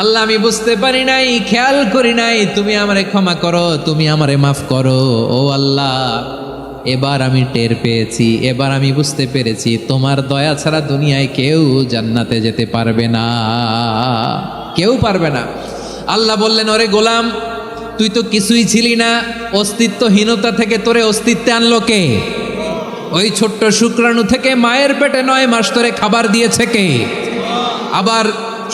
আল্লাহ আমি বুঝতে পারি নাই, খেয়াল করি নাই, তুমি আমারে ক্ষমা করো, তুমি আমারে মাফ করো। ও আল্লাহ, এবার আমি টের পেয়েছি, এবার আমি বুঝতে পেরেছি, তোমার দয়া ছাড়া দুনিয়ায় কেউ জান্নাতে যেতে পারবে না, কেউ পারবে না। আল্লাহ বললেন, ওরে গোলাম, তুই তো কিছুই ছিলি না, অস্তিত্বহীনতা থেকে তোরে অস্তিত্বে আনলো কে? ওই ছোট্ট শুক্রাণু থেকে মায়ের পেটে 9 মাস ধরে খাবার দিয়েছে কে? আবার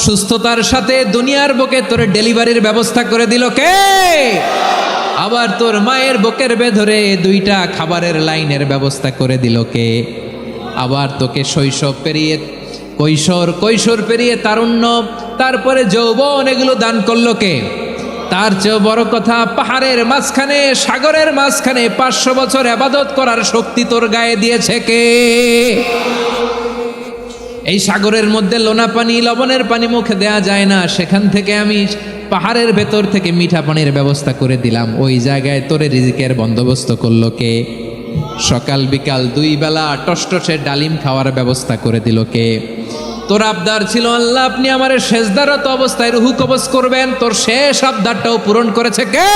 সুস্থতার সাথে দুনিয়ার বুকে তোর ডেলিভারির ব্যবস্থা করে দিল কে? আবার তোর মায়ের বুকের ভেতরে 2টা খাবারের লাইনের ব্যবস্থা করে দিল কে? আবার তোকে শৈশব পেরিয়ে কৈশোর পেরিয়ে তারুণ্য, তারপরে যৌবন, এগুলো দান করলো কে? তার চেয়ে বড় কথা, পাহাড়ের মাঝখানে, সাগরের মাঝখানে 500 বছর ইবাদত করার শক্তি তোর গায়ে দিয়েছে কে? এই সাগরের মধ্যে লোনা পানি, লবণের পানি মুখে দেয়া যায় না, সেখান থেকে আমি পাহাড়ের ভেতর থেকে মিঠা পানির ব্যবস্থা করে দিলাম। ওই জায়গায় তোরে রিজিকের বন্দোবস্ত করলো কে? সকাল বিকাল 2 বেলা টসটসে ডালিম খাওয়ার ব্যবস্থা করে দিল কে? তোর আবদার ছিল আল্লাহ আপনি আমার সেজদারত অবস্থায় রুহু কবজ করবেন, তোর শেষ আবদারটাও পূরণ করেছে কে?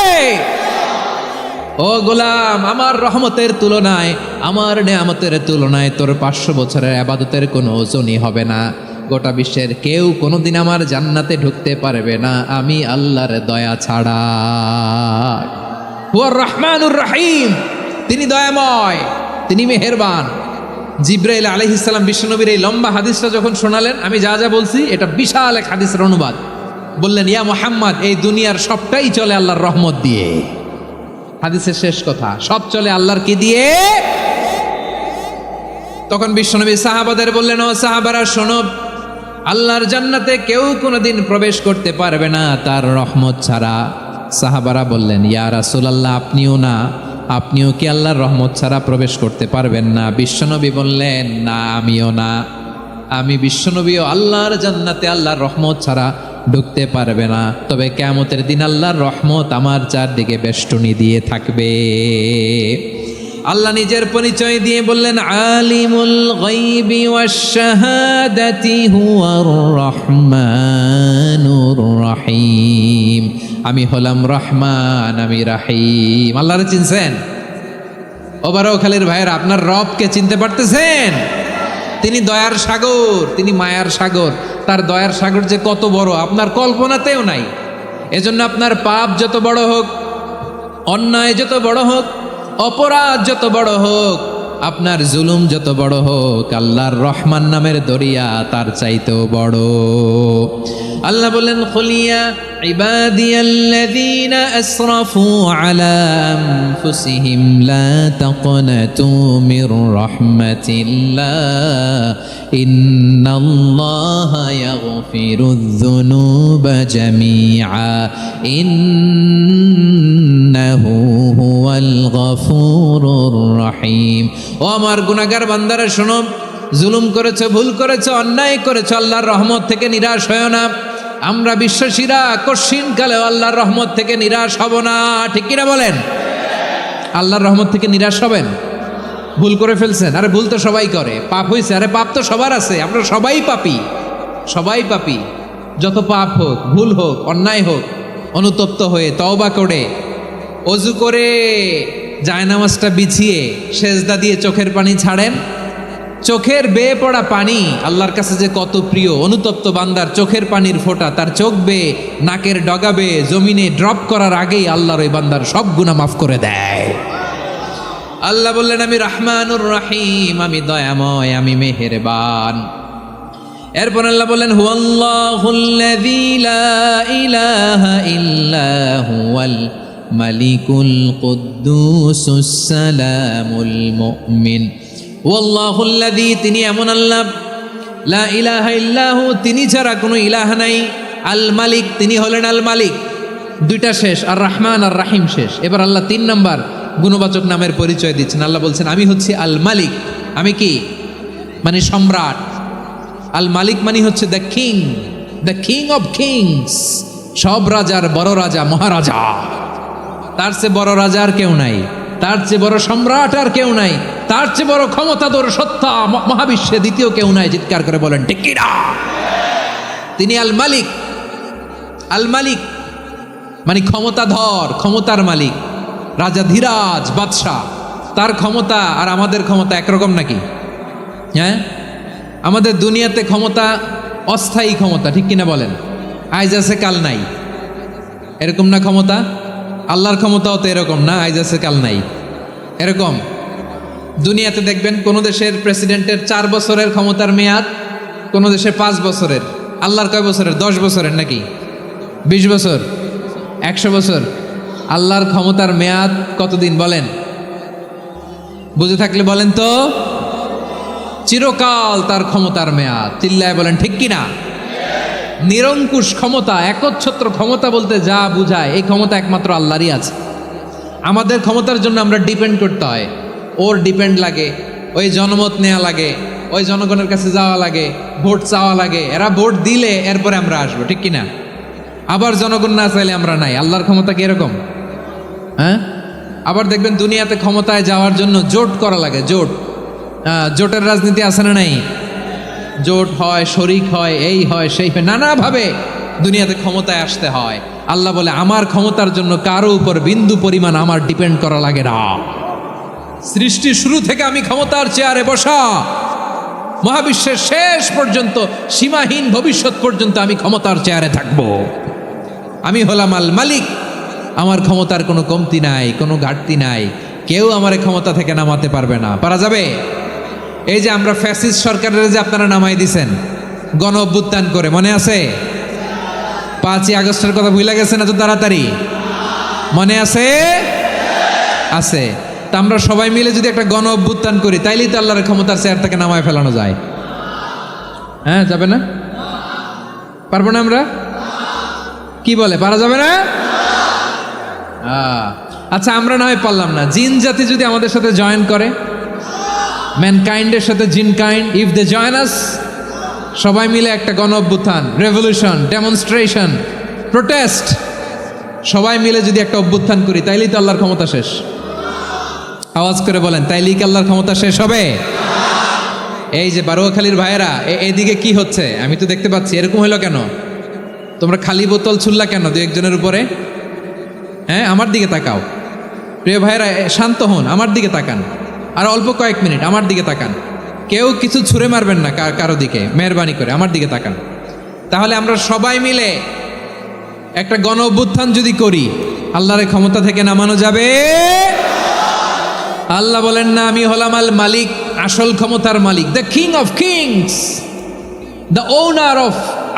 ও গোলাম, আমার রহমতের তুলনায়, আমার নেয়ামতের তুলনায় তোর 500 বছরের ইবাদতের কোনো ওজনই হবে না। গোটা বিশ্বের কেউ কোনোদিন আমার জান্নাতে ঢুকতে পারবে না আমি আল্লাহর দয়া ছাড়া। হুয়ার রহমানুর রহিম, তিনি দয়াময়, তিনি মেহেরবান। জিব্রাইল আলাইহিস সালাম বিশ্বনবীর এই লম্বা হাদিসটা যখন শোনালেন, আমি যা যা বলছি এটা বিশাল এক হাদিসের অনুবাদ। বললেন, ইয়া মুহাম্মদ, এই দুনিয়ার সবটাই চলে আল্লাহর রহমত দিয়ে। হাদিসের শেষ কথা, সব চলে আল্লাহর কি দিয়ে? তখন বিশ্বনবী সাহাবাদের বললেন, ও সাহাবারা শোনো, আল্লাহর জান্নাতে কেউ কোনোদিন প্রবেশ করতে পারবে না তার রহমত ছাড়া। সাহাবারা বললেন, ইয়া রাসূলুল্লাহ, আপনিও কি আল্লাহর রহমত ছাড়া প্রবেশ করতে পারবেন না? বিশ্বনবী বললেন, না, আমিও না। আমি বিশ্বনবীও আল্লাহর জান্নাতে আল্লাহর রহমত ছাড়া ঢুকতে পারবে না। তবে কিয়ামতের দিন আল্লাহর রহমত আমার চারদিকে বেষ্টনী দিয়ে থাকবে। আল্লাহ নিজের পরিচয় দিয়ে বললেন, আলিমুল গায়বি ওয়াশ শাহাদাতি হুয়ার রহমানুর রহিম। আমি হলাম রহমান, আমি রাহিম। আল্লাহরে চিনছেন? ওবারখালীর ভাইয়ের, আপনার রবকে চিনতে পারতেছেন? তিনি দয়ার সাগর, তিনি মায়ার সাগর। তার দয়ার সাগর যে কত বড় আপনার কল্পনাতেও নাই। এজন্য আপনার পাপ যত বড় হোক, অন্যায় যত বড় হোক, অপরাধ যত বড় হোক, আপনার জুলুম যত বড় হোক, আল্লাহর রহমান নামের দরিয়া তার চাইতেও বড়। আল্লাহ বলেন, খুলিয়া ইবাদিয়াল্লাযীনা আসরাফু আলা আনফুসিহিম লা তাকনাতু মির রাহমাতিল্লাহ ইন্নাল্লাহা ইয়াগফিরুয যুনুবা জামিআ ইন্নাহু হুয়াল গফুরুর রহিম। ও আমার গুনাহগার বান্দারা শোনো, জুলুম করেছো, ভুল করেছো, অন্যায় করেছো, আল্লাহর রহমত থেকে নিরাশ হয়ো না। আমরা বিশ্বাসীরা কঠিনকালেও আল্লাহর রহমত থেকে নিরাশ হব না। ঠিক কিনা বলেন? আল্লাহর রহমত থেকে নিরাশ হবেন? ভুল করে ফেলছেন, আরে ভুল তো সবাই করে। পাপ হয়েছে, আরে পাপ তো সবার আছে। আমরা সবাই পাপী, সবাই পাপী। যত পাপ হোক, ভুল হোক, অন্যায় হোক, অনুতপ্ত হয়ে তওবা করে, অজু করে, জায়নামাজটা বিছিয়ে সেজদা দিয়ে চোখের পানি ছাড়েন। চোখের বেয়ে পড়া পানি আল্লাহর কাছে যে কত প্রিয়। অনুতপ্ত বান্দার চোখের পানির ফোঁটা তার চোখ বেয়ে, নাকের ডগা বেয়ে জমিনে ড্রপ করার আগেই আল্লাহর ওই বান্দার সব গুনাহ মাফ করে দেয়। আল্লাহ বললেন, আমি রহমানুর রহিম, আমি দয়াময়, আমি মেহেরবান। এরপর আল্লাহ বললেন, হুয়াল্লাহুল্লাযী লা ইলাহা ইল্লা হুয়াল মালিকুল কুদ্দুসুস সালামুল মুমিন। ওয়াল্লাহুল্লাযী, তিনি এমন আল্লাহ, লা ইলাহা ইল্লাহু, তিনি ছাড়া কোনো ইলাহ নাই। আল মালিক, তিনি হলেন আল মালিক। 2টা শেষ, আর রহমান আর রাহিম শেষ। এবার আল্লাহ 3 নাম্বার গুণবাচক নামের পরিচয় দিচ্ছেন। আল্লাহ বলছেন, আমি হচ্ছি আল মালিক। আমি কি? মানে সম্রাট। আল মালিক মানে হচ্ছে দ্য কিং অফ কিংস, সব রাজার বড় রাজা, মহারাজা। তার চেয়ে বড় রাজা আর কেউ নাই, তার চেয়ে বড় সম্রাট আর কেউ নাই, তার চেয়ে বড় ক্ষমতাধর সত্তা মহাবিশ্বে দ্বিতীয় কেউ নাই। চিৎকার করে বলেন ঠিক কি না? তিনি আল মালিক। আল মালিক মানে ক্ষমতাধর, ক্ষমতার মালিক, রাজা ধীরাজ বাদশাহ। তার ক্ষমতা আর আমাদের ক্ষমতা একরকম নাকি? হ্যাঁ, আমাদের দুনিয়াতে ক্ষমতা অস্থায়ী ক্ষমতা, ঠিক কিনা বলেন? আইজ আছে কাল নাই, এরকম না ক্ষমতা? আল্লাহর ক্ষমতাও তো এরকম না, আইজ আছে কাল নাই, এরকম। দুনিয়াতে দেখবেন কোন দেশের প্রেসিডেন্টের 4 বছরের ক্ষমতার মেয়াদ, কোন দেশে 5 বছরের। আল্লাহর কয় বছরের? 10 বছরের নাকি 20 বছর 100 বছর? আল্লাহর ক্ষমতার মেয়াদ কতদিন বলেন? বুঝে থাকলে বলেন তো। চিরকাল তার ক্ষমতার মেয়াদ। চিল্লায় বলেন ঠিক কিনা? নিরঙ্কুশ ক্ষমতা, একচ্ছত্র ক্ষমতা বলতে যা বুঝায়, এই ক্ষমতা একমাত্র আল্লাহরই আছে। আমাদের ক্ষমতার জন্য আমরা ডিপেন্ড করতে হয়, ওর ডিপেন্ড লাগে, ওই জনমত নেওয়া লাগে, ওই জনগণের কাছে যাওয়া লাগে, ভোট চাওয়া লাগে, এরা ভোট দিলে এরপরে আমরা আসবো, ঠিক কিনা? আবার জনগণ না চাইলে আমরা নাই। আল্লাহর ক্ষমতা কি এরকম? হ্যাঁ। আবার দেখবেন দুনিয়াতে ক্ষমতায় যাওয়ার জন্য জোট করা লাগে, জোট। জোটের রাজনীতি আছে না নাই? জোট হয়, শরিক হয়, এই হয়, সেই হয়, নানাভাবে দুনিয়াতে ক্ষমতায় আসতে হয়। আল্লাহ বলে আমার ক্ষমতার জন্য কারো উপর বিন্দু পরিমাণ আমার ডিপেন্ড করা লাগে না। সৃষ্টি শুরু থেকে আমি ক্ষমতার চেয়ারে বসা, মহাবিশ্বের শেষ পর্যন্ত, সীমাহীন ভবিষ্যৎ পর্যন্ত আমি ক্ষমতার চেয়ারে থাকব। আমি হলাম আল মালিক। আমার ক্ষমতার কোনো কমতি নাই, কোনো ঘাটতি নাই। কেউ আমার ক্ষমতা থেকে নামাতে পারবে না। পারা যাবে? এই যে আমরা ফ্যাসিস্ট সরকারের যে আপনারা নামাই দিছেন গণ অভ্যুত্থান করে, মনে আছে? 5ই আগস্টের কথা ভুলে গেছেন এত তাড়াতাড়ি? মনে আছে? আছে। তা আমরা সবাই মিলে যদি একটা গণ অভ্যুত্থান করি, তাইলেই তো আল্লাহর ক্ষমতার চেয়ার থেকে নামায় ফেলানো যায়। হ্যাঁ, যাবে না? পারবো না আমরা? কি বলে, পারা যাবে না? আচ্ছা, আমরা না হয় পারলাম না, জিন জাতি যদি আমাদের সাথে জয়েন করে, ম্যানকাইন্ডের সাথে জিনকাইন্ড, ইফ দে জয়েন আস, সবাই মিলে একটা গণ অভ্যুত্থান, রেভলিউশন, ডেমনস্ট্রেশন, প্রোটেস্ট, সবাই মিলে যদি একটা অভ্যুত্থান করি, তাইলেই তো আল্লাহর ক্ষমতা শেষ। আওয়াজ করে বলেন, তাইলেই কি আল্লাহর ক্ষমতা শেষ হবে? এই যে বারোয়াখালীর ভাইয়েরা, এদিকে কি হচ্ছে আমি তো দেখতে পাচ্ছি, এরকম হলো কেন? তোমরা খালি বোতল ছুড়লা কেন দু একজনের উপরে? হ্যাঁ, আমার দিকে তাকাও। প্রিয় ভাইয়েরা, শান্ত হন, আমার দিকে তাকান। আর অল্প কয়েক মিনিট আমার দিকে তাকান। কেউ কিছু ছুঁড়ে মারবেন না কারো দিকে, মেহরবানি করে আমার দিকে তাকান। তাহলে আমরা সবাই মিলে একটা গণ অভ্যুত্থান যদি করি, আল্লাহর ক্ষমতা থেকে নামানো যাবে? আল্লাহ বলেন না, আমি হলাম আল মালিক, আসল ক্ষমতার মালিক, the king of kings, the owner of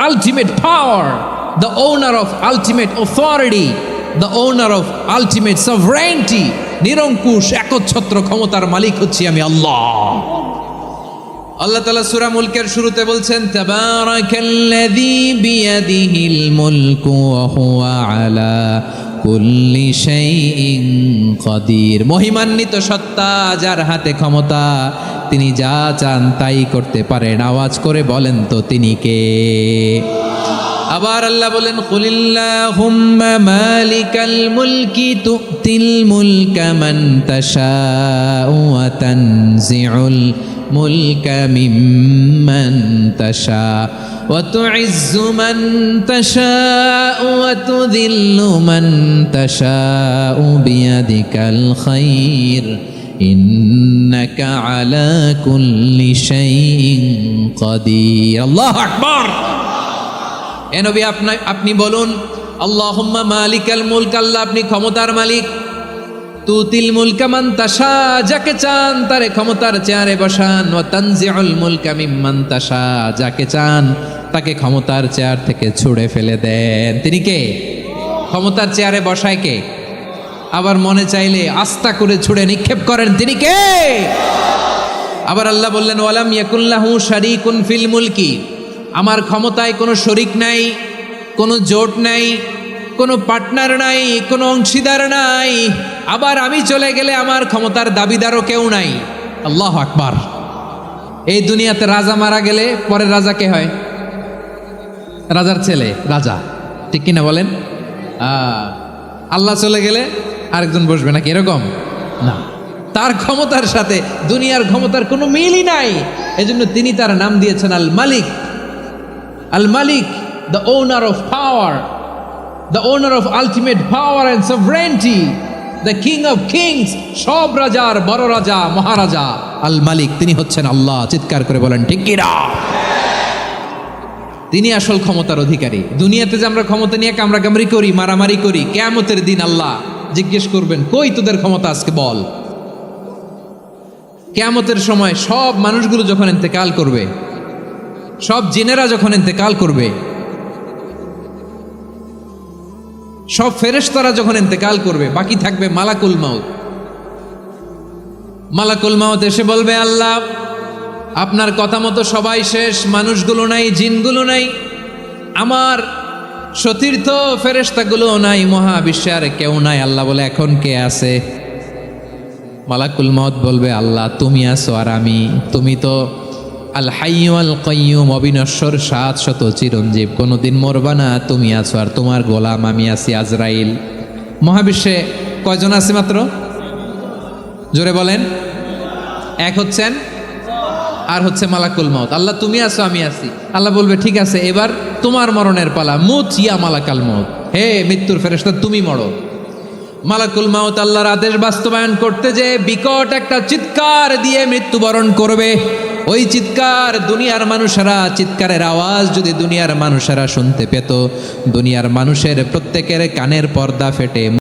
ultimate power, the owner of ultimate authority, the owner of ultimate sovereignty. নিরঙ্কুশ একচ্ছত্র ক্ষমতার মালিক হচ্ছি আমি আল্লাহ। আল্লাহ তাআলা সূরা মুলকের শুরুতে বলছেন, তাবারাকাল্লাযী বিয়াদিহিল মুলকু ওয়া হুয়া আলা কুল্লি শাইইন কাদির। মহিমান্বিত সত্তা, যার হাতে ক্ষমতা, তিনি যা চান তাই করতে পারেন। আওয়াজ করে বলেন তো তিনি কে? আবার আল্লাহ বলেন, কুলিল্লাহুম্মা মালিকাল মুলকি তুতিল মুলকা মান তাশাউ ওয়া তানজিউল মুলকা মিম্মান তাশা ওয়া তুইজ্জু মান তাশাউ ওয়া তুযিল্লু মান তাশাউ বিয়াদিকাল খায়র ইন্নাকা আলা কুল্লি শাইইন কাদির। আল্লাহু আকবার। এ নবী, আপনি বলুন, আল্লাহুম্মা মালিকাল মুলক, আল্লাহ আপনি ক্ষমতার মালিক। তুতিল মুলকা মান তাশা, যাকে চান তারে ক্ষমতার চেয়ারে বসান। ওয়া তানজিউল মুলকা মিম্মান তাশা, যাকে চান তাকে ক্ষমতার চেয়ার থেকে ছুঁড়ে ফেলে দেন। তিনি কে? ক্ষমতার চেয়ারে বসায় কে? আবার মনে চাইলে আস্থা করে ছুঁড়ে নিক্ষেপ করেন, তিনি কে? আবার আল্লাহ বললেন, ওয়ালাম ইয়াকুল্লাহু শারীকুন ফিল মুলকি, আমার ক্ষমতায় কোনো শরিক নাই, কোনো জোট নাই, কোনো পার্টনার নাই, কোনো অংশীদার নাই। আবার আমি চলে গেলে আমার ক্ষমতার দাবিদারও কেউ নাই। আল্লাহু আকবার। এই দুনিয়াতে রাজা মারা গেলে পরের রাজা কে হয়? রাজার ছেলে রাজা, ঠিক কিনা বলেন? আল্লাহ চলে গেলে আরেকজন বসবে নাকি? এরকম না, তার ক্ষমতার সাথে দুনিয়ার ক্ষমতার কোনো মিলই নাই। এজন্য তিনি তার নাম দিয়েছেন আল মালিক। আল মালিক, the owner of power, the owner of ultimate power and sovereignty, the king of kings, সব রাজার বড় রাজা, মহারাজা আল মালিক, তিনি হচ্ছেন আল্লাহ। চিৎকার করে বলেন ঠিক কিনা? তিনি আসল ক্ষমতার অধিকারী। দুনিয়াতে যে আমরা ক্ষমতা নিয়ে কামড়াকামড়ি করি, মারামারি করি, কিয়ামতের দিন আল্লাহ জিজ্ঞেস করবেন, কই তোদের ক্ষমতা আজকে বল? কিয়ামতের সময় সব মানুষগুলো যখন ইন্তেকাল করবে, সব জিনেরা যখন ইন্তেকাল করবে, সব ফেরেশতারা যখন ইন্তেকাল করবে, বাকি থাকবে মালাকুল মাউত। মালাকুল মাউত এসে বলবে, আল্লাহ আপনার কথা মতো সবাই শেষ, মানুষগুলো নাই, জিনগুলো নাই, আমার সতীর্থ ফেরেশতাগুলো নাই, মহাবিশ্বে আর কেউ নাই। আল্লাহ বলে, এখন কে আছে? মালাকুল মাউত বলবে, আল্লাহ তুমি আছো আর আমি। তুমি তো আল হাইয়্যু আল কাইয়্যুম, অবিনশ্বর, শাশ্বত, চিরঞ্জীব, কোনোদিন মরবা না, তুমি আছো আর তোমার গোলাম আমি আছি আজরাইল। মহাবিশ্বে কয়জন আছে মাত্র? জোরে বলেন। এক হচ্ছেন আর হচ্ছে মালাকুল মাউত। আল্লাহ তুমি আছো আমি আছি। আল্লাহ বলবে, ঠিক আছে, এবার তোমার মরণের পালা, মুত ইয়া মালাকাল মাউত, হে মৃত্যুর ফেরেশতা তুমি মরো। মালাকুল মাউত আল্লাহর আদেশ বাস্তবায়ন করতে যে বিকট একটা চিৎকার দিয়ে মৃত্যুবরণ করবে। ওই চিৎকার দুনিয়ার মানুষেরা, চিৎকারের আওয়াজ যদি দুনিয়ার মানুষেরা শুনতে পেত, দুনিয়ার মানুষের প্রত্যেকের কানের পর্দা ফেটে